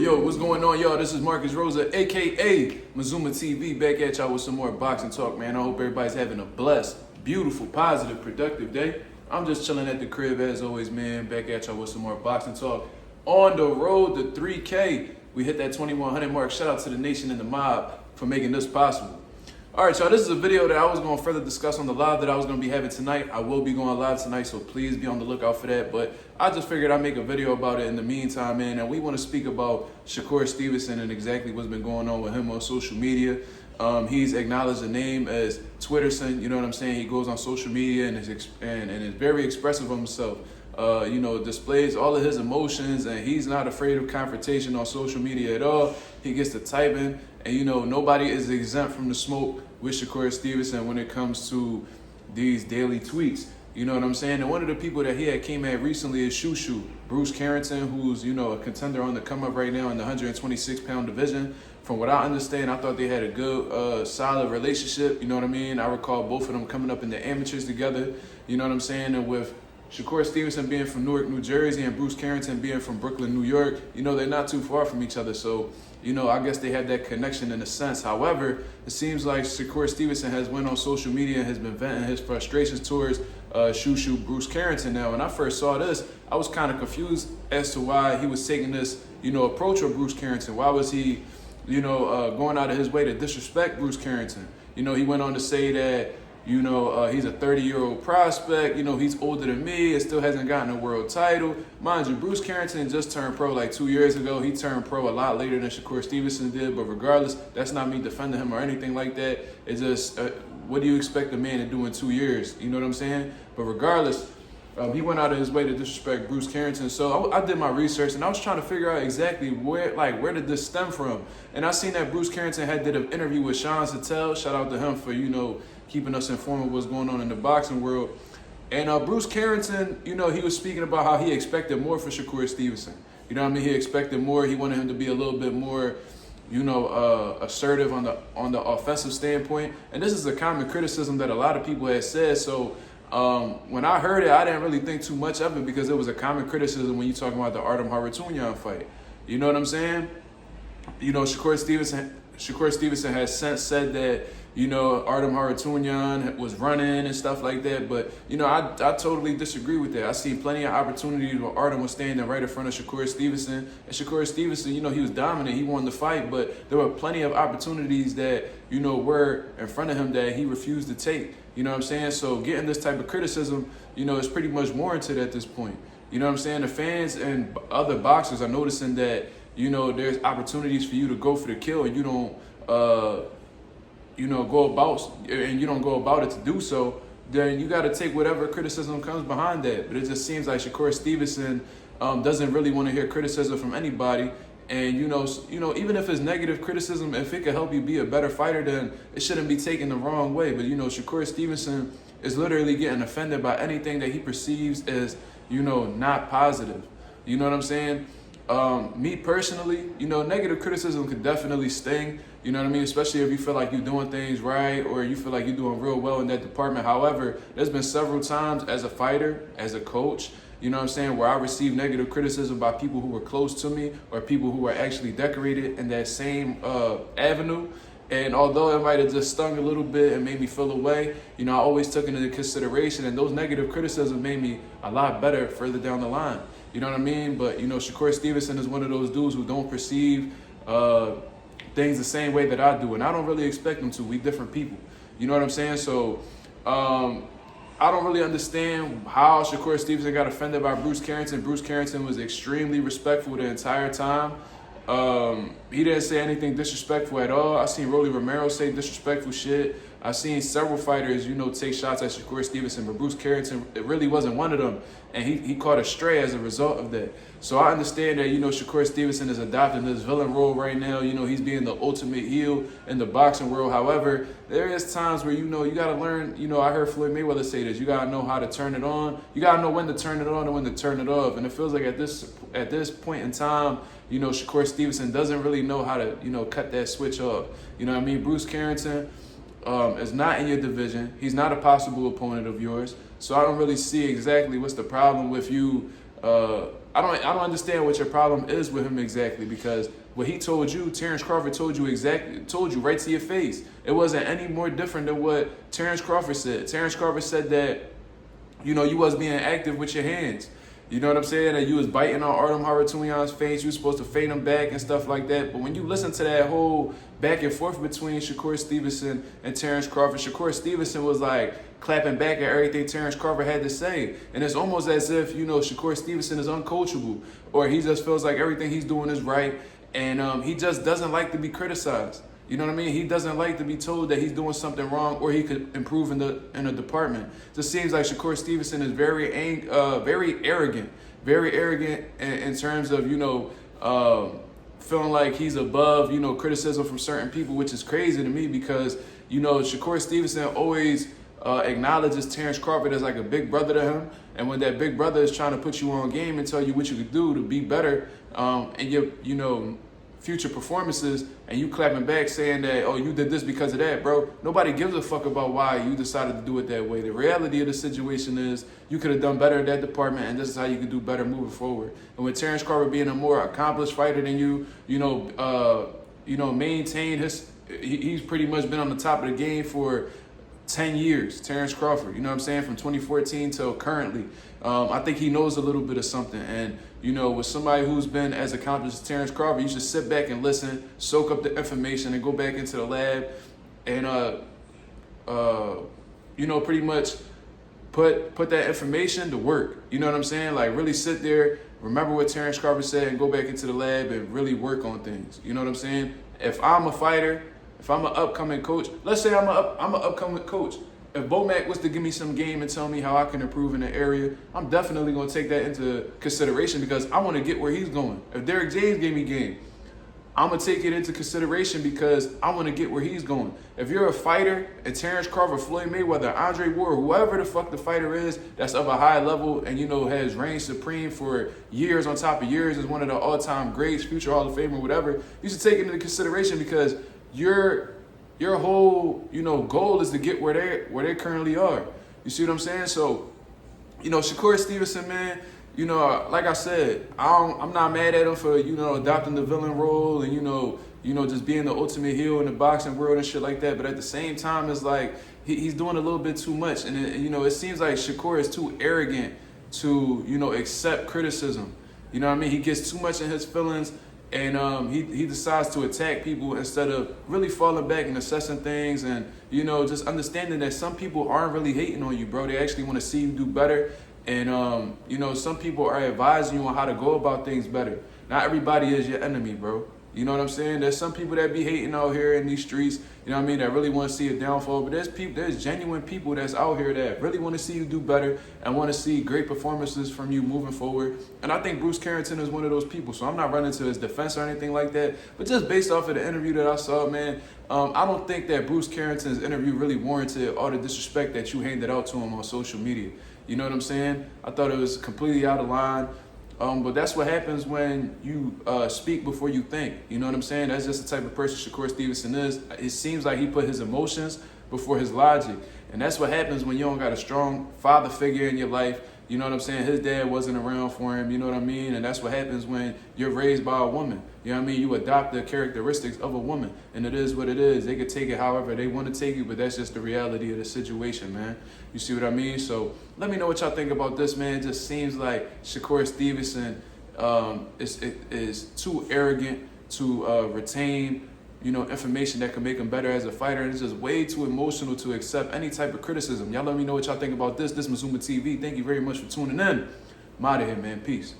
Yo, what's going on, y'all? This is MarkMazuma, aka Mazuma TV, back at y'all with some more boxing talk, man. I hope everybody's having a blessed, beautiful, positive, productive day. I'm just chilling at the crib as always, man. Back at y'all with some more boxing talk. On the road to 3K, we hit that 2100 mark. Shout out to the nation and the mob for making this possible. All right, y'all, this is a video that I was going to further discuss on the live that I was going to be having tonight. I will be going live tonight, so please be on the lookout for that. But I just figured I'd make a video about it in the meantime, man. And we want to speak about Shakur Stevenson and exactly what's been going on with him on social media. He's acknowledged the name as Twitterson, you know what I'm saying? He goes on social media and is very expressive of himself. Displays all of his emotions, and he's not afraid of confrontation on social media at all. He gets to typing, and nobody is exempt from the smoke with Shakur Stevenson when it comes to these daily tweets. You know what I'm saying? And one of the people that he had came at recently is Shushu, Bruce Carrington, who's a contender on the come up right now in the 126-pound division. From what I understand, I thought they had a good, solid relationship. You know what I mean? I recall both of them coming up in the amateurs together. You know what I'm saying? And with Shakur Stevenson being from Newark, New Jersey, and Bruce Carrington being from Brooklyn, New York, they're not too far from each other. So, I guess they had that connection in a sense. However, it seems like Shakur Stevenson has went on social media and has been venting his frustrations towards Shushu Bruce Carrington. Now, when I first saw this, I was kind of confused as to why he was taking this, approach of Bruce Carrington. Why was he, going out of his way to disrespect Bruce Carrington? He went on to say that, he's a 30-year-old prospect. He's older than me and still hasn't gotten a world title. Mind you, Bruce Carrington just turned pro like 2 years ago. He turned pro a lot later than Shakur Stevenson did. But regardless, that's not me defending him or anything like that. It's just, what do you expect a man to do in 2 years? You know what I'm saying? But regardless, he went out of his way to disrespect Bruce Carrington. So I did my research, and I was trying to figure out exactly where did this stem from. And I seen that Bruce Carrington did an interview with Sean Sattel. Shout out to him for, keeping us informed of what's going on in the boxing world. And Bruce Carrington, he was speaking about how he expected more for Shakur Stevenson. You know what I mean? He expected more. He wanted him to be a little bit more, assertive on the offensive standpoint. And this is a common criticism that a lot of people had said. So when I heard it, I didn't really think too much of it because it was a common criticism when you're talking about the Artem Harutyunyan fight. You know what I'm saying? Shakur Stevenson has since said that, Artem Harutyunyan was running and stuff like that. But, I totally disagree with that. I see plenty of opportunities where Artem was standing right in front of Shakur Stevenson. And Shakur Stevenson, he was dominant. He won the fight. But there were plenty of opportunities that, were in front of him that he refused to take. You know what I'm saying? So getting this type of criticism, is pretty much warranted at this point. You know what I'm saying? The fans and other boxers are noticing that, there's opportunities for you to go for the kill and you don't, go about it to do so. Then you got to take whatever criticism comes behind that. But it just seems like Shakur Stevenson doesn't really want to hear criticism from anybody. And, even if it's negative criticism, if it could help you be a better fighter, then it shouldn't be taken the wrong way. But, Shakur Stevenson is literally getting offended by anything that he perceives as, not positive. You know what I'm saying? Me personally, negative criticism could definitely sting. You know what I mean? Especially if you feel like you're doing things right or you feel like you're doing real well in that department. However, there's been several times as a fighter, as a coach, where I received negative criticism by people who were close to me or people who were actually decorated in that same avenue. And although it might have just stung a little bit and made me feel away, I always took it into consideration. And those negative criticisms made me a lot better further down the line. You know what I mean? But, Shakur Stevenson is one of those dudes who don't perceive things the same way that I do. And I don't really expect them to. We different people. You know what I'm saying? So I don't really understand how Shakur Stevenson got offended by Bruce Carrington. Bruce Carrington was extremely respectful the entire time. He didn't say anything disrespectful at all. I seen Rolly Romero say disrespectful shit. I seen several fighters, take shots at Shakur Stevenson, but Bruce Carrington, it really wasn't one of them. And he caught a stray as a result of that. So I understand that, Shakur Stevenson is adopting this villain role right now. He's being the ultimate heel in the boxing world. However, there is times where, you got to learn, I heard Floyd Mayweather say this, you got to know how to turn it on. You got to know when to turn it on and when to turn it off. And it feels like at this point in time, Shakur Stevenson doesn't really know how to, cut that switch off. You know what I mean? Bruce Carrington is not in your division. He's not a possible opponent of yours. So I don't really see exactly what's the problem with you I don't understand what your problem is with him exactly, because what he told you, Terrence Crawford told you right to your face. It wasn't any more different than what Terrence Crawford said. Terrence Crawford said that, you know, you was being active with your hands. You know what I'm saying? That you was biting on Artem Harutyunyan's face. You was supposed to feint him back and stuff like that. But when you listen to that whole back and forth between Shakur Stevenson and Terrence Crawford, Shakur Stevenson was like clapping back at everything Terrence Crawford had to say. And it's almost as if, you know, Shakur Stevenson is uncoachable, or he just feels like everything he's doing is right, and he just doesn't like to be criticized. You know what I mean? He doesn't like to be told that he's doing something wrong or he could improve in a department. It just seems like Shakur Stevenson is very arrogant in terms of, you know, feeling like he's above, you know, criticism from certain people, which is crazy to me, because, you know, Shakur Stevenson always acknowledges Terrence Crawford as like a big brother to him. And when that big brother is trying to put you on game and tell you what you could do to be better, and you know, future performances, and you clapping back saying that, oh, you did this because of that, bro. Nobody gives a fuck about why you decided to do it that way. The reality of the situation is you could have done better in that department, and this is how you could do better moving forward. And with Terrence Crawford being a more accomplished fighter than you, maintain he's pretty much been on the top of the game for 10 years, Terrence Crawford, you know what I'm saying, from 2014 till currently. I think he knows a little bit of something. And, you know, with somebody who's been as accomplished as Terrence Crawford, you should sit back and listen, soak up the information, and go back into the lab and, pretty much put that information to work. You know what I'm saying? Like, really sit there, remember what Terrence Crawford said, and go back into the lab and really work on things. You know what I'm saying? If I'm a fighter, if I'm an upcoming coach, let's say I'm an upcoming coach. If Bomac was to give me some game and tell me how I can improve in the area, I'm definitely going to take that into consideration, because I want to get where he's going. If Derrick James gave me game, I'm going to take it into consideration because I want to get where he's going. If you're a fighter and Terrence Crawford, Floyd Mayweather, Andre Ward, whoever the fuck the fighter is that's of a high level and, you know, has reigned supreme for years on top of years, is one of the all-time greats, future Hall of Famer, whatever, you should take it into consideration, because your whole, you know, goal is to get where they currently are. You see what I'm saying? So, you know, Shakur Stevenson, man, you know, like I said, I'm not mad at him for, you know, adopting the villain role and, you know, just being the ultimate heel in the boxing world and shit like that. But at the same time, it's like he's doing a little bit too much. And, it seems like Shakur is too arrogant to, you know, accept criticism. You know what I mean? He gets too much in his feelings. And he decides to attack people instead of really falling back and assessing things, and, you know, just understanding that some people aren't really hating on you, bro. They actually want to see you do better. And, some people are advising you on how to go about things better. Not everybody is your enemy, bro. You know what I'm saying? There's some people that be hating out here in these streets, you know what I mean, that really want to see a downfall. But there's genuine people that's out here that really want to see you do better and want to see great performances from you moving forward. And I think Bruce Carrington is one of those people. So I'm not running to his defense or anything like that. But just based off of the interview that I saw, man, I don't think that Bruce Carrington's interview really warranted all the disrespect that you handed out to him on social media. You know what I'm saying? I thought it was completely out of line. But that's what happens when you speak before you think. You know what I'm saying? That's just the type of person Shakur Stevenson is. It seems like he put his emotions before his logic. And that's what happens when you don't got a strong father figure in your life. You know what I'm saying? His dad wasn't around for him. You know what I mean? And that's what happens when you're raised by a woman. You know what I mean? You adopt the characteristics of a woman. And it is what it is. They could take it however they want to take it, but that's just the reality of the situation, man. You see what I mean? So let me know what y'all think about this, man. It just seems like Shakur Stevenson is too arrogant to retain, you know, information that can make him better as a fighter. And it's just way too emotional to accept any type of criticism. Y'all let me know what y'all think about this. This is Mazuma TV. Thank you very much for tuning in. I'm out of here, man. Peace.